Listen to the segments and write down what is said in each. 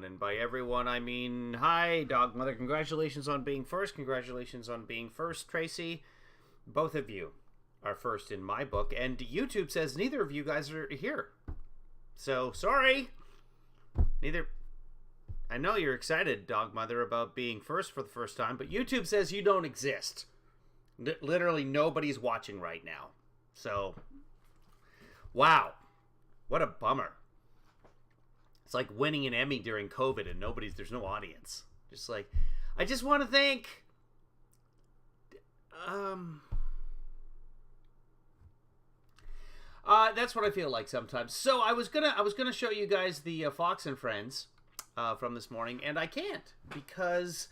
everyone. And by everyone, I mean, hi, Dog Mother. Congratulations on being first. Congratulations on being first, Tracy. Both of you are first in my book. And YouTube says neither of you guys are here. So, sorry. Neither. I know you're excited, Dog Mother, about being first for the first time, but YouTube says you don't exist. Literally nobody's watching right now. So, wow. What a bummer. It's like winning an Emmy during COVID and there's no audience. Just like, I just want to thank, that's what I feel like sometimes. So I was gonna show you guys the Fox and Friends from this morning, and I can't because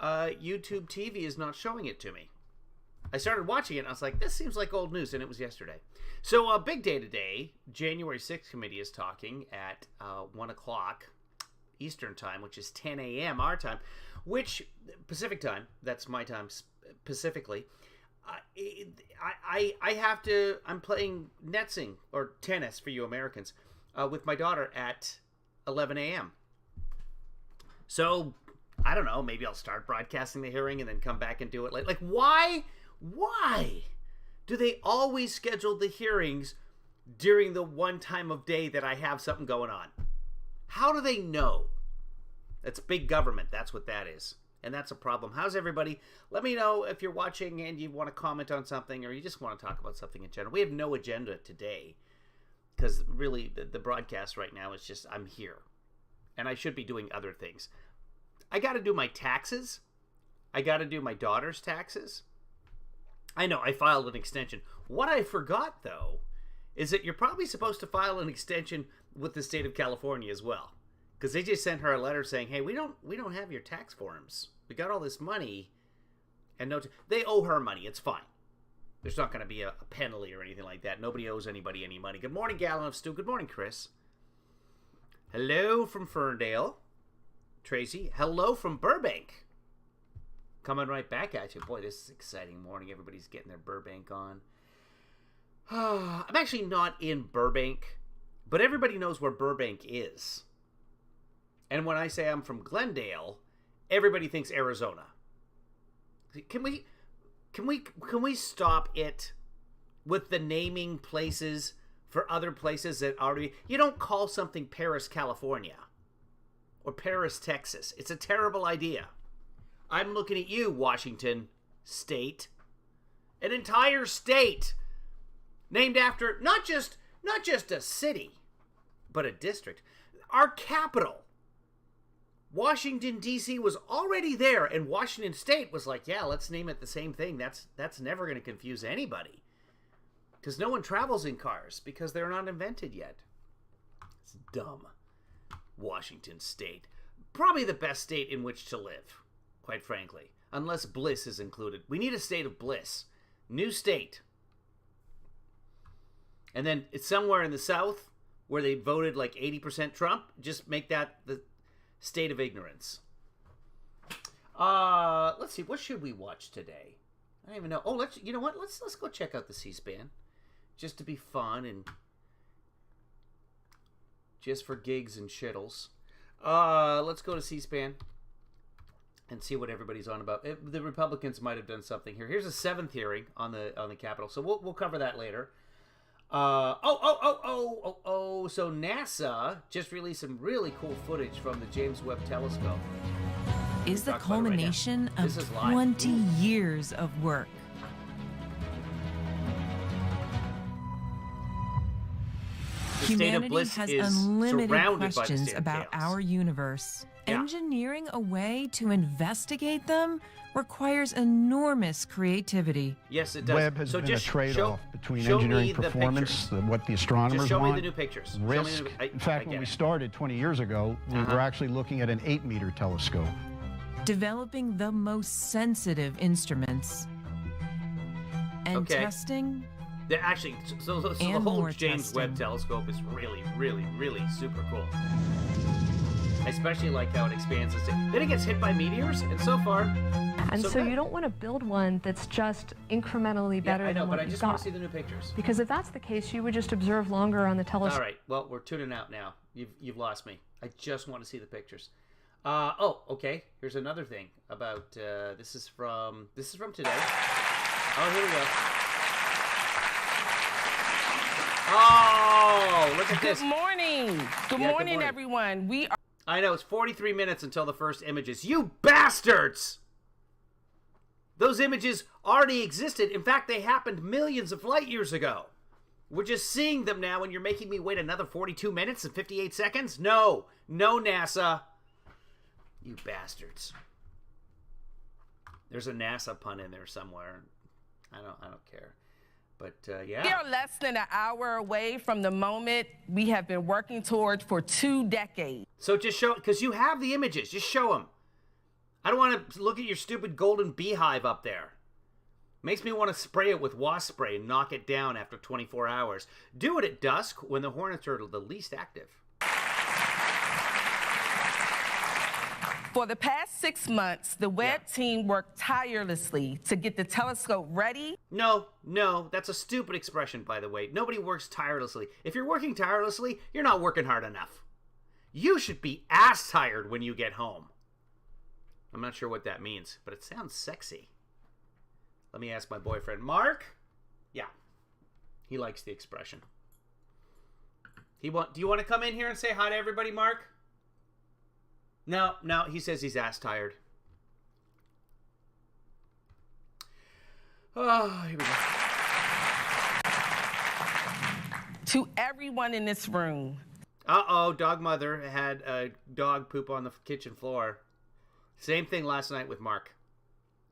YouTube TV is not showing it to me. I started watching it, and I was like, this seems like old news, and it was yesterday. So, a big day today. January 6th committee is talking at 1 o'clock Eastern time, which is 10 a.m. our time, which, Pacific time, that's my time specifically. I'm playing netsing, or tennis for you Americans, with my daughter at 11 a.m. So, I don't know, maybe I'll start broadcasting the hearing and then come back and do it late. Like, why do they always schedule the hearings during the one time of day that I have something going on? How do they know? That's big government. That's what that is. And that's a problem. How's everybody? Let me know if you're watching and you want to comment on something or you just want to talk about something in general. We have no agenda today because really the broadcast right now is just I'm here. And I should be doing other things. I got to do my taxes. I got to do my daughter's taxes. I know, I filed an extension. What I forgot, though, is that you're probably supposed to file an extension with the state of California as well. Because they just sent her a letter saying, hey, we don't have your tax forms. We got all this money, and they owe her money. It's fine. There's not going to be a penalty or anything like that. Nobody owes anybody any money. Good morning, Gallon of Stew. Good morning, Chris. Hello from Ferndale. Tracy. Hello from Burbank. Coming right back at you. Boy, this is an exciting morning. Everybody's getting their Burbank on. I'm actually not in Burbank, but everybody knows where Burbank is. And when I say I'm from Glendale, everybody thinks Arizona. Can we stop it with the naming places for other places that already... You don't call something Paris, California or Paris, Texas. It's a terrible idea. I'm looking at you, Washington State. An entire state named after not just a city, but a district. Our capital, Washington, D.C., was already there, and Washington State was like, yeah, let's name it the same thing. That's never going to confuse anybody. Because no one travels in cars, because they're not invented yet. It's dumb. Washington State. Probably the best state in which to live. Quite frankly, unless bliss is included. We need a state of bliss. New state. And then it's somewhere in the South where they voted like 80% Trump. Just make that the state of ignorance. Let's see. What should we watch today? I don't even know. Oh, you know what? Let's go check out the C-SPAN. Just to be fun and just for gigs and shittles. Let's go to C-SPAN. And see what everybody's on about. The Republicans might have done something here. Here's a 7th hearing on the Capitol, so we'll cover that later. So NASA just released some really cool footage from the James Webb Telescope. Is the culmination of 20 years of work. Humanity has unlimited questions about our universe. Yeah. Engineering a way to investigate them requires enormous creativity. Yes, it does. Webb has been a trade-off between engineering performance, what the astronomers want. Just show me the new pictures. Risk. In fact, when we started 20 years ago, we were actually looking at an 8-meter telescope. Developing the most sensitive instruments. And testing. Actually, so the whole James Webb Telescope is really, really, really super cool. I especially like how it expands. Then it gets hit by meteors, and so far... And so you don't want to build one that's just incrementally better than what you've got. I know, but I just want to see the new pictures. Because if that's the case, you would just observe longer on the telescope. All right, well, we're tuning out now. You've lost me. I just want to see the pictures. Oh, okay. Here's another thing about this is from today. Oh, here we go. Oh, look at this. Good morning. Good morning, everyone. I know, it's 43 minutes until the first images. You bastards! Those images already existed. In fact, they happened millions of light years ago. We're just seeing them now, and you're making me wait another 42 minutes and 58 seconds? No, NASA. You bastards. There's a NASA pun in there somewhere. I don't care. But yeah. We are less than an hour away from the moment we have been working towards for 2 decades. So just show, because you have the images. Just show them. I don't want to look at your stupid golden beehive up there. Makes me want to spray it with wasp spray and knock it down after 24 hours. Do it at dusk when the hornets are the least active. For the past 6 months, the Webb team worked tirelessly to get the telescope ready. No, that's a stupid expression, by the way. Nobody works tirelessly. If you're working tirelessly, you're not working hard enough. You should be ass tired when you get home. I'm not sure what that means, but it sounds sexy. Let me ask my boyfriend, Mark. Yeah, he likes the expression. Do you want to come in here and say hi to everybody, Mark? No, he says he's ass tired. Oh, here we go. To everyone in this room. Uh-oh, dog mother had a dog poop on the kitchen floor. Same thing last night with Mark.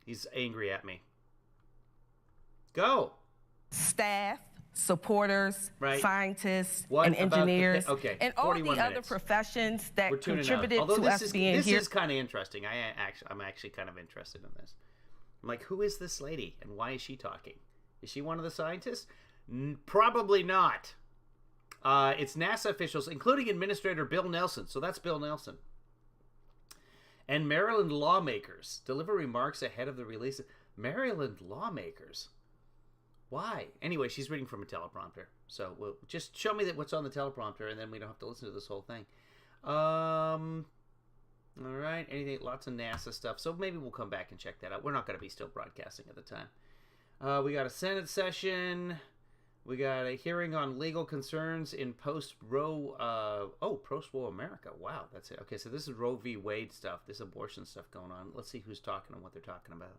He's angry at me. Go. Staff, supporters, scientists, and about engineers, okay, and all the other professions that contributed to us being here. This is kind of interesting. I'm actually kind of interested in this. I'm like, who is this lady, and why is she talking? Is she one of the scientists? Probably not. It's NASA officials, including Administrator Bill Nelson. So that's Bill Nelson. And Maryland lawmakers deliver remarks ahead of the release. Maryland lawmakers. Why? Anyway, she's reading from a teleprompter. So just show me what's on the teleprompter, and then we don't have to listen to this whole thing. All right. Anything? Lots of NASA stuff. So maybe we'll come back and check that out. We're not going to be still broadcasting at the time. We got a Senate session. We got a hearing on legal concerns in post-Roe America. Wow, that's it. Okay, so this is Roe v. Wade stuff. This abortion stuff going on. Let's see who's talking and what they're talking about.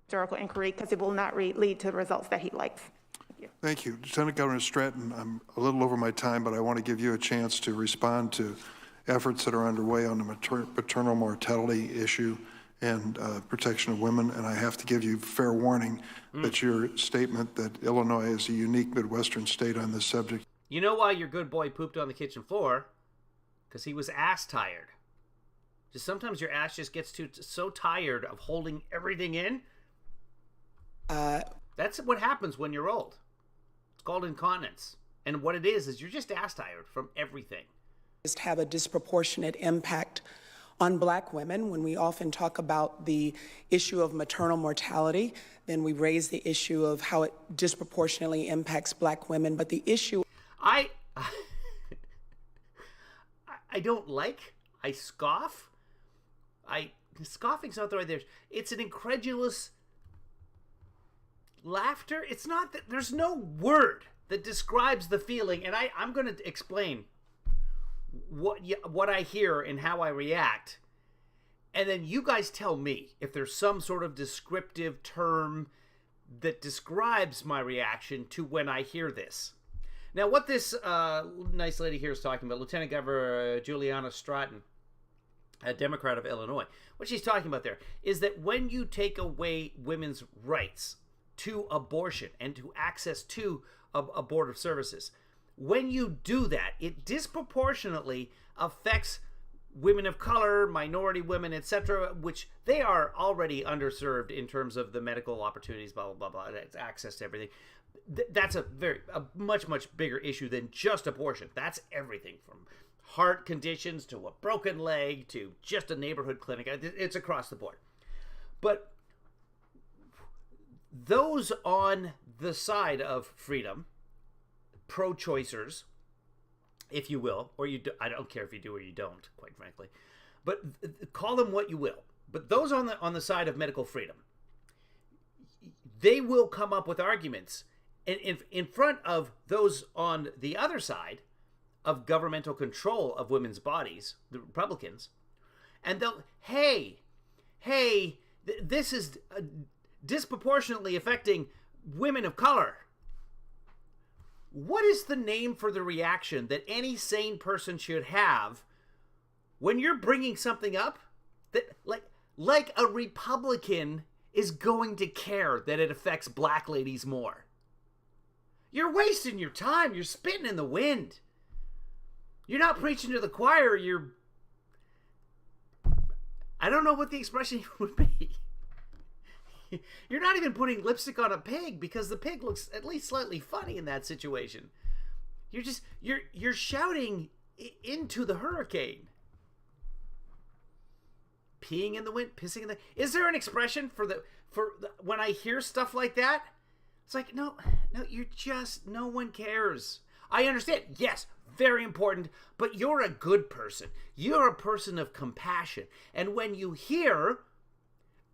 Historical inquiry, because it will not lead to the results that he likes. Thank you. Lieutenant Governor Stratton, I'm a little over my time, but I want to give you a chance to respond to efforts that are underway on the paternal mortality issue and protection of women. And I have to give you fair warning that your statement that Illinois is a unique Midwestern state on this subject. You know why your good boy pooped on the kitchen floor? Because he was ass tired. Just sometimes your ass just gets so tired of holding everything in. That's what happens when you're old. It's called incontinence. And what it is you're just ass tired from everything. Just have a disproportionate impact on Black women. When we often talk about the issue of maternal mortality, then we raise the issue of how it disproportionately impacts Black women. But the issue I don't like. I scoff. Scoffing's not the right there. It's an incredulous laughter. It's not that there's no word that describes the feeling, and I'm going to explain what I hear and how I react, and then you guys tell me if there's some sort of descriptive term that describes my reaction to when I hear this. Now, what this nice lady here is talking about, Lieutenant Governor Juliana Stratton, a Democrat of Illinois, what she's talking about there is that when you take away women's rights to abortion and to access to abortive services, when you do that, it disproportionately affects women of color, minority women, etc., which they are already underserved in terms of the medical opportunities, blah, blah, blah, blah, access to everything. That's a much, much bigger issue than just abortion. That's everything from heart conditions to a broken leg to just a neighborhood clinic. It's across the board. But those on the side of freedom, pro-choicers, if you will, or you do, I don't care if you do or you don't, quite frankly. But call them what you will. But those on the side of medical freedom, they will come up with arguments in front of those on the other side of governmental control of women's bodies, the Republicans, and they'll, hey, this is disproportionately affecting women of color. What is the name for the reaction that any sane person should have when you're bringing something up that, like a Republican is going to care that it affects black ladies more? You're wasting your time. You're spitting in the wind. You're not preaching to the choir. I don't know what the expression would be. You're not even putting lipstick on a pig because the pig looks at least slightly funny in that situation. You're shouting into the hurricane. Peeing in the wind, pissing in the... Is there an expression for when I hear stuff like that? It's like, no, no one cares. I understand. Yes, very important, but you're a good person. You're a person of compassion. And when you hear,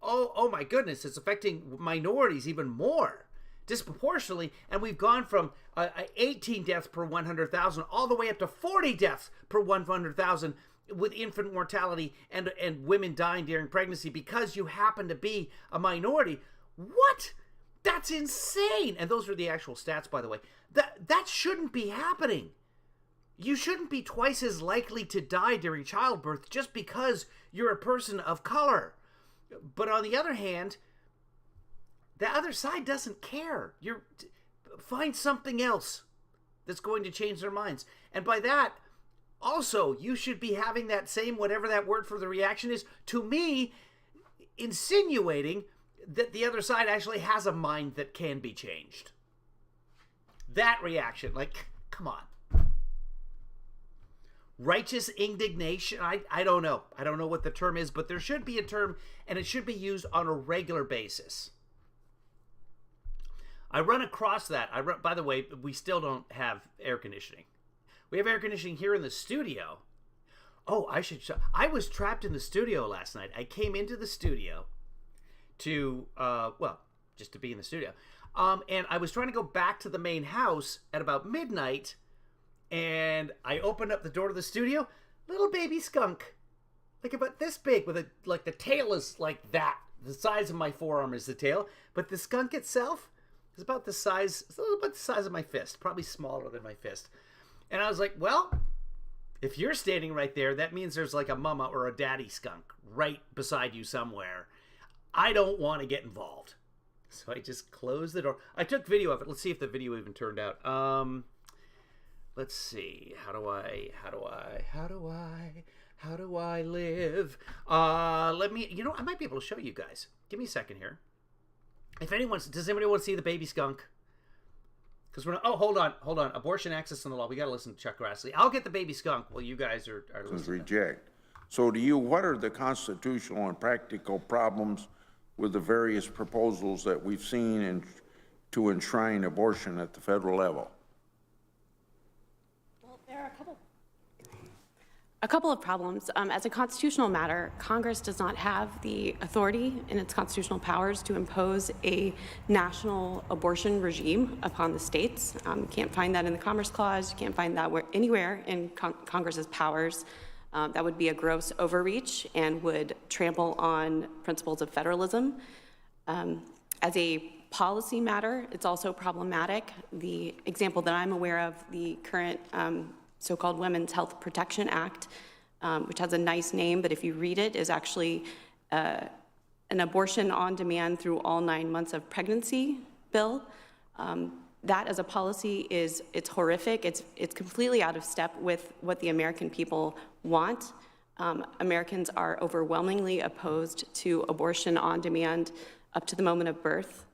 oh my goodness, it's affecting minorities even more disproportionately, and we've gone from 18 deaths per 100,000 all the way up to 40 deaths per 100,000 with infant mortality and women dying during pregnancy because you happen to be a minority. What? That's insane. And those are the actual stats, by the way. That shouldn't be happening. You shouldn't be twice as likely to die during childbirth just because you're a person of color. But on the other hand, the other side doesn't care. Find something else that's going to change their minds. And by that, also, you should be having that same, whatever that word for the reaction is, to me, insinuating that the other side actually has a mind that can be changed. That reaction, come on. Righteous indignation, I don't know. I don't know what the term is, but there should be a term, and it should be used on a regular basis. I run across that. By the way, we still don't have air conditioning. We have air conditioning here in the studio. Oh, I was trapped in the studio last night. I came into the studio to, just to be in the studio. And I was trying to go back to the main house at about midnight, and I opened up the door to the studio. Little baby skunk, like about this big, with the tail is like that. The size of my forearm is the tail, but the skunk itself is about the size, it's a little bit the size of my fist, probably smaller than my fist. And I was like, well, if you're standing right there, that means there's like a mama or a daddy skunk right beside you somewhere. I don't want to get involved. So I just closed the door. I took video of it. Let's see if the video even turned out. Let's see. How do I live? I might be able to show you guys. Give me a second here. Does anybody want to see the baby skunk? Because hold on. Abortion access in the law. We got to listen to Chuck Grassley. I'll get the baby skunk while you guys are listening. Reject. So to you, what are the constitutional and practical problems with the various proposals that we've seen to enshrine abortion at the federal level? Well, there are a couple of problems. As a constitutional matter, Congress does not have the authority in its constitutional powers to impose a national abortion regime upon the states. You can't find that in the Commerce Clause. You can't find that anywhere in Congress's powers. That would be a gross overreach and would trample on principles of federalism. As a policy matter, it's also problematic. The example that I'm aware of, the current so-called Women's Health Protection Act, which has a nice name, but if you read it, is actually an abortion on demand through all 9 months of pregnancy bill. That as a policy it's horrific. It's completely out of step with what the American people want. Americans are overwhelmingly opposed to abortion on demand up to the moment of birth.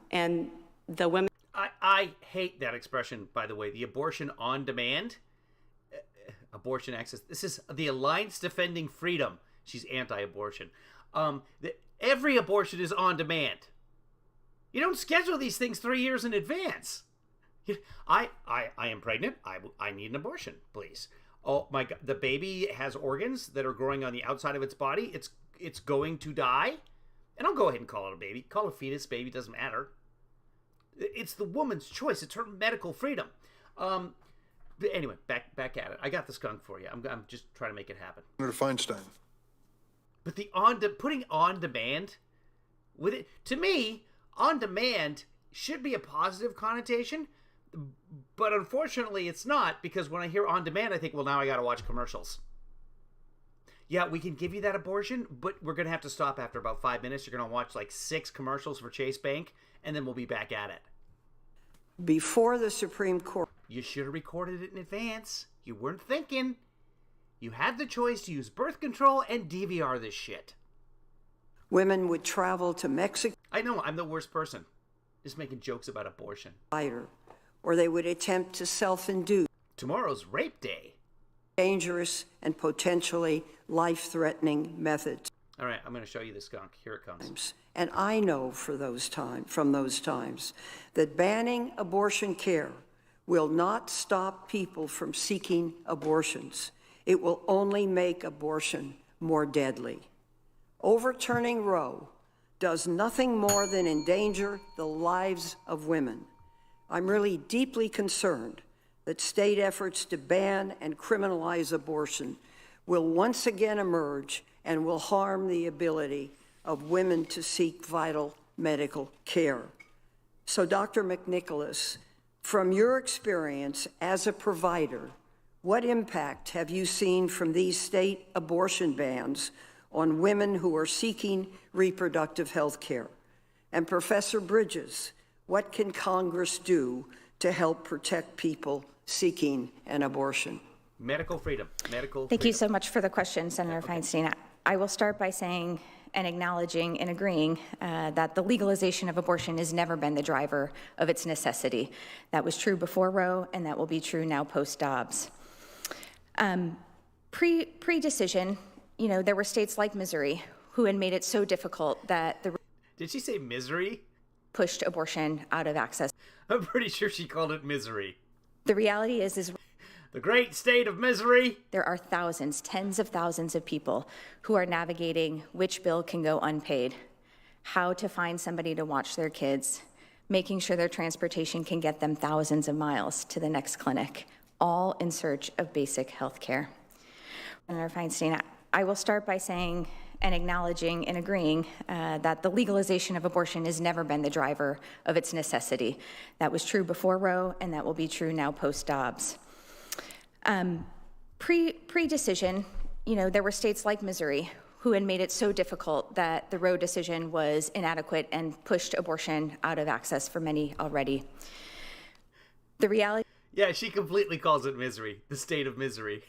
And the women... I hate that expression, by the way, the abortion on demand. Abortion access. This is the Alliance Defending Freedom. She's anti-abortion. Every abortion is on demand. You don't schedule these things 3 years in advance. I am pregnant. I need an abortion, please. Oh my God, the baby has organs that are growing on the outside of its body. It's going to die. And I'll go ahead and call it a baby. Call it a fetus, baby, doesn't matter. It's the woman's choice. It's her medical freedom. But anyway, back at it. I got the skunk for you. I'm just trying to make it happen. Senator Feinstein. But putting on demand with it, to me, on demand should be a positive connotation, but unfortunately it's not, because when I hear on demand, I think, well, now I got to watch commercials. Yeah, we can give you that abortion, but we're going to have to stop after about 5 minutes. You're going to watch like 6 commercials for Chase Bank, and then we'll be back at it. Before the Supreme Court. You should have recorded it in advance. You weren't thinking. You had the choice to use birth control and DVR this shit. Women would travel to Mexico. I know, I'm the worst person. Just making jokes about abortion. Or they would attempt to self-induce. Tomorrow's rape day. Dangerous and potentially life-threatening methods. All right, I'm going to show you the skunk. Here it comes. And I know from those times that banning abortion care will not stop people from seeking abortions. It will only make abortion more deadly. Overturning Roe does nothing more than endanger the lives of women. I'm really deeply concerned that state efforts to ban and criminalize abortion will once again emerge and will harm the ability of women to seek vital medical care. So, Dr. McNicholas, from your experience as a provider, what impact have you seen from these state abortion bans on women who are seeking reproductive health care? And Professor Bridges, what can Congress do to help protect people seeking an abortion? Medical freedom. Thank you so much for the question, Senator Feinstein. I will start by saying and acknowledging and agreeing that the legalization of abortion has never been the driver of its necessity. That was true before Roe, and that will be true now post-Dobbs. Pre-decision, there were states like Missouri who had made it so difficult that the... Did she say misery? ...pushed abortion out of access. I'm pretty sure she called it misery. The reality is the great state of misery. There are thousands, tens of thousands of people who are navigating which bill can go unpaid, how to find somebody to watch their kids, making sure their transportation can get them thousands of miles to the next clinic, all in search of basic health care. Senator Feinstein, I will start by saying and acknowledging and agreeing that the legalization of abortion has never been the driver of its necessity. That was true before Roe, and that will be true now post-Dobbs. Pre-decision, there were states like Missouri who had made it so difficult that the Roe decision was inadequate and pushed abortion out of access for many already. The reality... Yeah, she completely calls it misery, the state of misery.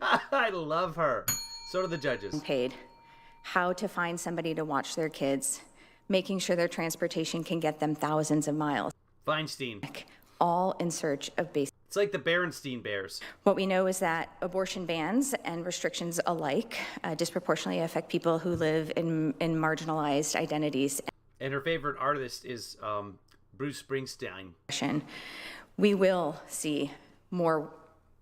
I love her. So do the judges. Paid. How to find somebody to watch their kids, making sure their transportation can get them thousands of miles. Feinstein. All in search of basic... It's like the Berenstein Bears. What we know is that abortion bans and restrictions alike disproportionately affect people who live in marginalized identities. And her favorite artist is Bruce Springsteen. We will see more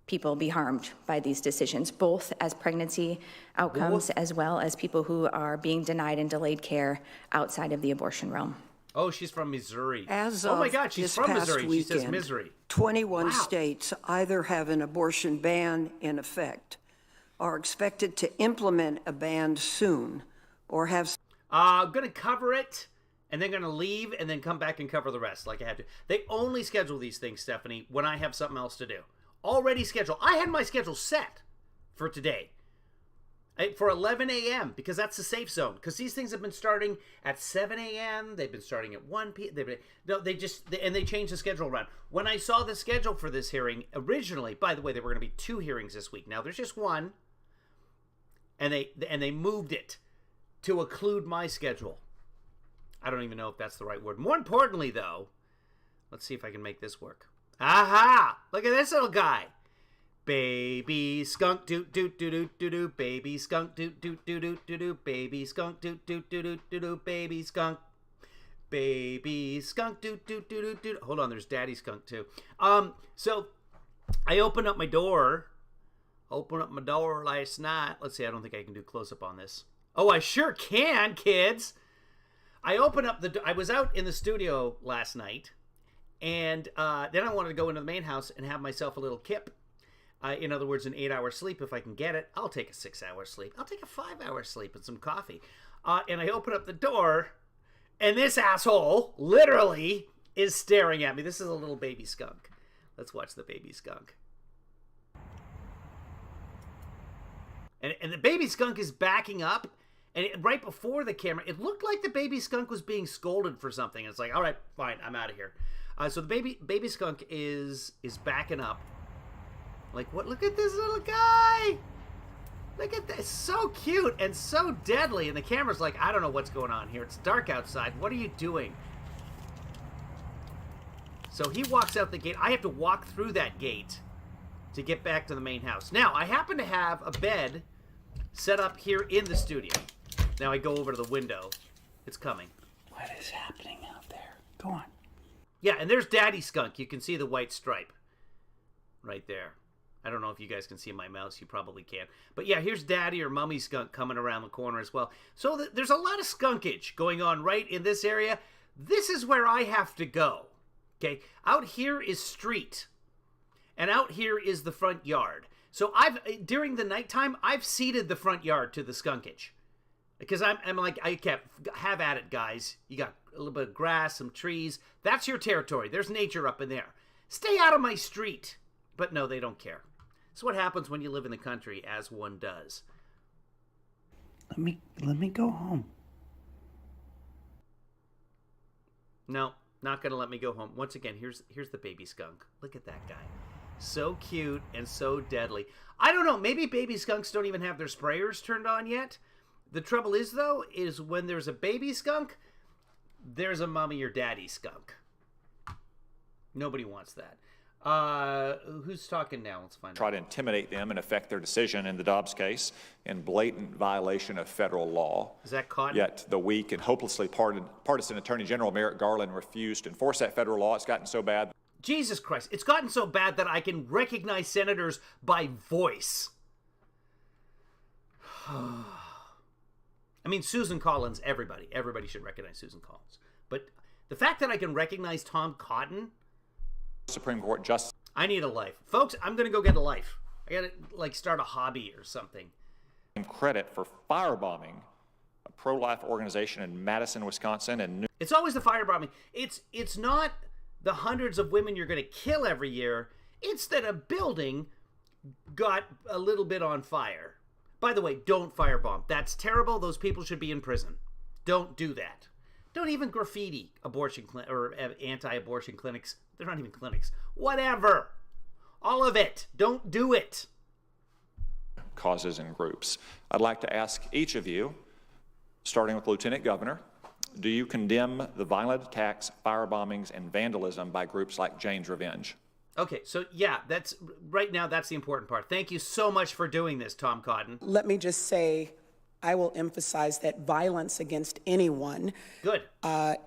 people be harmed by these decisions, both as pregnancy outcomes as well as people who are being denied and delayed care outside of the abortion realm. Oh, she's from Missouri. Oh my God, she's from Missouri. She says misery. 21 states either have an abortion ban in effect, are expected to implement a ban soon, or have... I'm going to cover it, and then going to leave, and then come back and cover the rest like I have to. They only schedule these things, Stephanie, when I have something else to do. Already scheduled. I had my schedule set for today. For 11 a.m. because that's the safe zone. Because these things have been starting at 7 a.m. They've been starting at 1 p.m. They changed the schedule around. When I saw the schedule for this hearing originally, by the way, there were going to be 2 hearings this week. Now there's just one, and they moved it to occlude my schedule. I don't even know if that's the right word. More importantly, though, let's see if I can make this work. Aha! Look at this little guy. Baby skunk doot doot doot doot doot doot. Baby skunk doot doot doot doot doot doot. Baby skunk doot doot doot doot doot doot. Baby skunk. Baby skunk, do. Hold on, there's daddy skunk too. So I opened up my door last night. Let's see, I don't think I can do close-up on this. Oh, I sure can, kids. I opened up the door. I was out in the studio last night, and then I wanted to go into the main house and have myself a little kip. In other words, an 8-hour sleep if I can get it. I'll take a 6-hour sleep. I'll take a 5-hour sleep and some coffee. And I open up the door, and this asshole literally is staring at me. This is a little baby skunk. Let's watch the baby skunk. And the baby skunk is backing up. And right before the camera, it looked like the baby skunk was being scolded for something. It's like, all right, fine, I'm out of here. So the baby skunk is backing up. Like, what? Look at this little guy. Look at this. So cute and so deadly. And the camera's like, I don't know what's going on here. It's dark outside. What are you doing? So he walks out the gate. I have to walk through that gate to get back to the main house. Now, I happen to have a bed set up here in the studio. Now I go over to the window. It's coming. What is happening out there? Go on. Yeah, and there's Daddy Skunk. You can see the white stripe right there. I don't know if you guys can see my mouse. You probably can. But yeah, here's Daddy or Mummy Skunk coming around the corner as well. So there's a lot of skunkage going on right in this area. This is where I have to go. Okay, out here is street. And out here is the front yard. So during the nighttime, I've seeded the front yard to the skunkage. Because I'm like, have at it, guys. You got a little bit of grass, some trees. That's your territory. There's nature up in there. Stay out of my street. But no, they don't care. It's what happens when you live in the country, as one does. Let me go home. No, not gonna let me go home. Once again, here's the baby skunk. Look at that guy. So cute and so deadly. I don't know, maybe baby skunks don't even have their sprayers turned on yet. The trouble is, though, is when there's a baby skunk, there's a mommy or daddy skunk. Nobody wants that. Who's talking now? Let's find out. Try to intimidate them and affect their decision in the Dobbs case in blatant violation of federal law. Is that caught? Yet the weak and hopelessly partisan Attorney General Merrick Garland refused to enforce that federal law. It's gotten so bad. Jesus Christ. It's gotten so bad that I can recognize senators by voice. I mean, Susan Collins, everybody should recognize Susan Collins. But the fact that I can recognize Tom Cotton, Supreme Court Justice. I need a life. Folks, I'm going to go get a life. I got to, start a hobby or something. Credit for firebombing a pro-life organization in Madison, Wisconsin. And it's always the firebombing. It's not the hundreds of women you're going to kill every year. It's that a building got a little bit on fire. By the way, don't firebomb. That's terrible. Those people should be in prison. Don't do that. Don't even graffiti abortion or anti-abortion clinics. They're not even clinics. Whatever. All of it. Don't do it. Causes and groups. I'd like to ask each of you, starting with Lieutenant Governor, do you condemn the violent attacks, firebombings, and vandalism by groups like Jane's Revenge? Okay, so yeah, that's right now, that's the important part. Thank you so much for doing this, Tom Cotton. Let me just say, I will emphasize that violence against anyone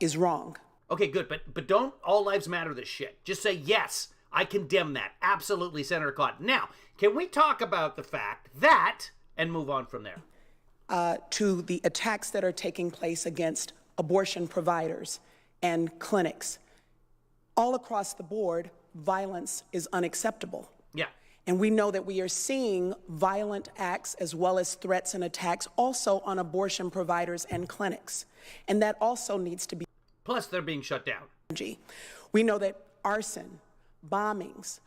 is wrong. Okay, good, but don't all lives matter this shit. Just say, yes, I condemn that. Absolutely, Senator Cotton. Now, can we talk about the fact that, and move on from there? To the attacks that are taking place against abortion providers and clinics. All across the board, violence is unacceptable. Yeah. And we know that we are seeing violent acts as well as threats and attacks also on abortion providers and clinics. And that also needs to be. Plus, they're being shut down. We know that arson, bombings,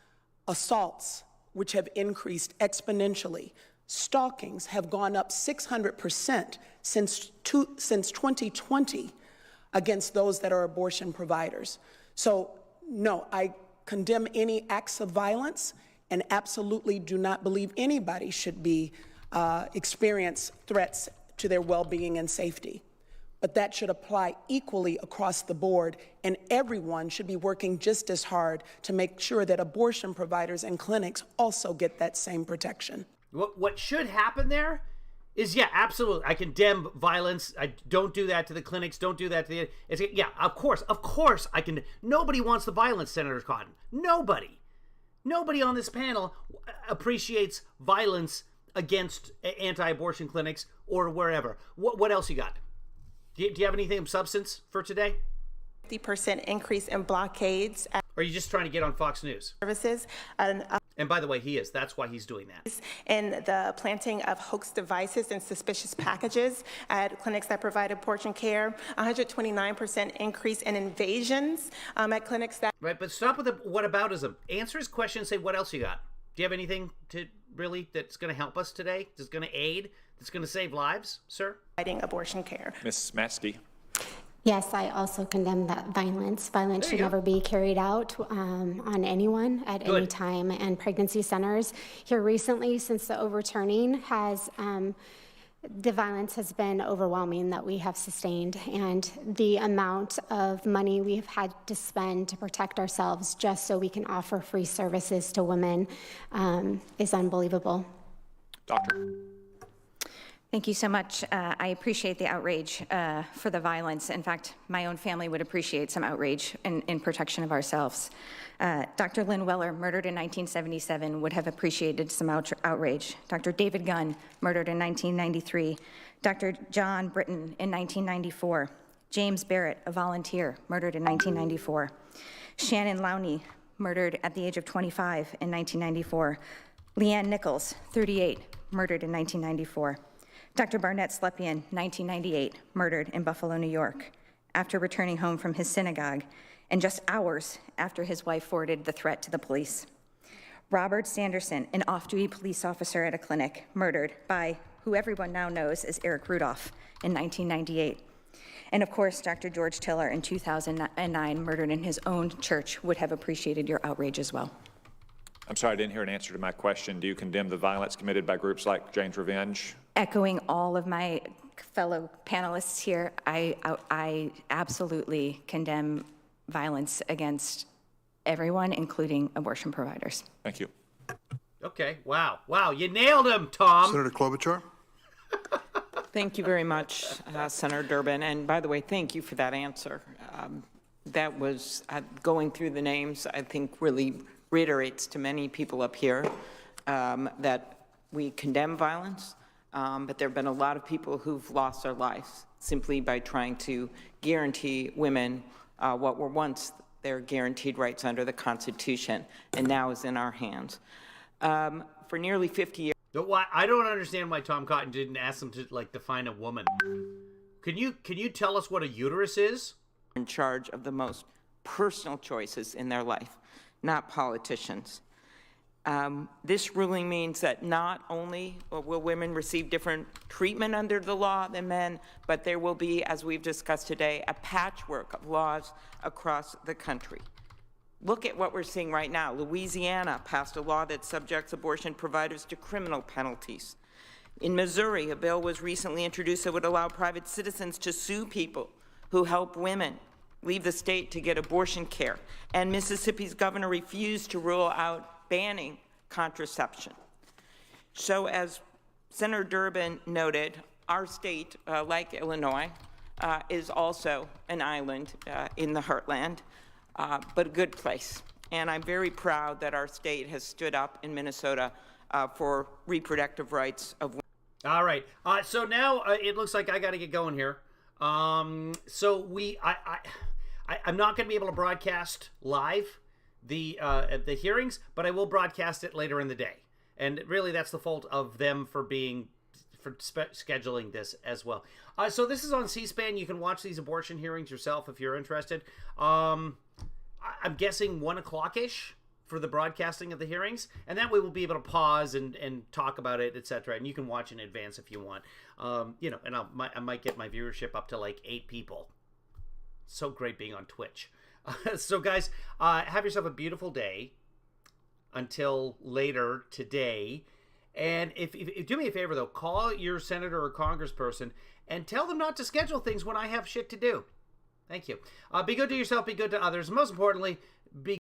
assaults, which have increased exponentially, stalkings have gone up 600% since 2020 against those that are abortion providers. So, no, I condemn any acts of violence and absolutely do not believe anybody should be experience threats to their well-being and safety. But that should apply equally across the board, and everyone should be working just as hard to make sure that abortion providers and clinics also get that same protection. What should happen there is, yeah, absolutely. I condemn violence. I don't do that to the clinics. Don't do that to the... yeah, of course I can... Nobody wants the violence, Senator Cotton. Nobody on this panel appreciates violence against anti-abortion clinics or wherever. What else you got? Do you have anything of substance for today? 50% increase in blockades. Or are you just trying to get on Fox News? Services. And by the way, he is. That's why he's doing that. And the planting of hoax devices and suspicious packages at clinics that provide abortion care. 129% increase in invasions at clinics that... Right, but stop with the whataboutism. Answer his question and say, what else you got? Do you have anything to really that's going to help us today? That's going to aid? That's going to save lives, sir? Providing abortion care. Ms. Matsky. Yes, I also condemn that violence. Violence should never be carried out on anyone at any time. And pregnancy centers here recently, since the overturning, the violence has been overwhelming that we have sustained. And the amount of money we've had to spend to protect ourselves just so we can offer free services to women is unbelievable. Doctor. Thank you so much. I appreciate the outrage for the violence. In fact, my own family would appreciate some outrage in protection of ourselves. Dr. Lynn Weller, murdered in 1977, would have appreciated some outrage. Dr. David Gunn, murdered in 1993. Dr. John Britton in 1994. James Barrett, a volunteer, murdered in 1994. Shannon Lowney, murdered at the age of 25 in 1994. Leanne Nichols, 38, murdered in 1994. Dr. Barnett Slepian, 1998, murdered in Buffalo, New York, after returning home from his synagogue, and just hours after his wife forwarded the threat to the police. Robert Sanderson, an off-duty police officer at a clinic, murdered by who everyone now knows as Eric Rudolph in 1998. And of course, Dr. George Tiller in 2009, murdered in his own church, would have appreciated your outrage as well. I'm sorry, I didn't hear an answer to my question. Do you condemn the violence committed by groups like Jane's Revenge? Echoing all of my fellow panelists here, I absolutely condemn violence against everyone, including abortion providers. Thank you. Okay, wow, you nailed him, Tom. Senator Klobuchar. Thank you very much, Senator Durbin. And by the way, thank you for that answer. That was, going through the names, I think really reiterates to many people up here that we condemn violence, but there have been a lot of people who've lost their lives simply by trying to guarantee women what were once their guaranteed rights under the Constitution, and now is in our hands. For nearly 50 years. I don't understand why Tom Cotton didn't ask them to define a woman. Can you tell us what a uterus is? In charge of the most personal choices in their life, not politicians. This ruling means that not only will women receive different treatment under the law than men, but there will be, as we've discussed today, a patchwork of laws across the country. Look at what we're seeing right now. Louisiana passed a law that subjects abortion providers to criminal penalties. In Missouri, a bill was recently introduced that would allow private citizens to sue people who help women leave the state to get abortion care. And Mississippi's governor refused to rule out banning contraception. So as Senator Durbin noted, our state, like Illinois, is also an island in the heartland, but a good place. And I'm very proud that our state has stood up in Minnesota for reproductive rights of women. All right. So now it looks like I got to get going here. I'm not going to be able to broadcast live the hearings, but I will broadcast it later in the day. And really, that's the fault of them for scheduling this as well. So this is on C-SPAN. You can watch these abortion hearings yourself if you're interested. I'm guessing 1 o'clock-ish for the broadcasting of the hearings, and that way we'll be able to pause and talk about it, etc. And you can watch in advance if you want. And I might get my viewership up to like 8 people. So great being on Twitch. So guys, have yourself a beautiful day until later today. And if do me a favor though, call your senator or congressperson and tell them not to schedule things when I have shit to do. Thank you. Be good to yourself, be good to others. Most importantly, be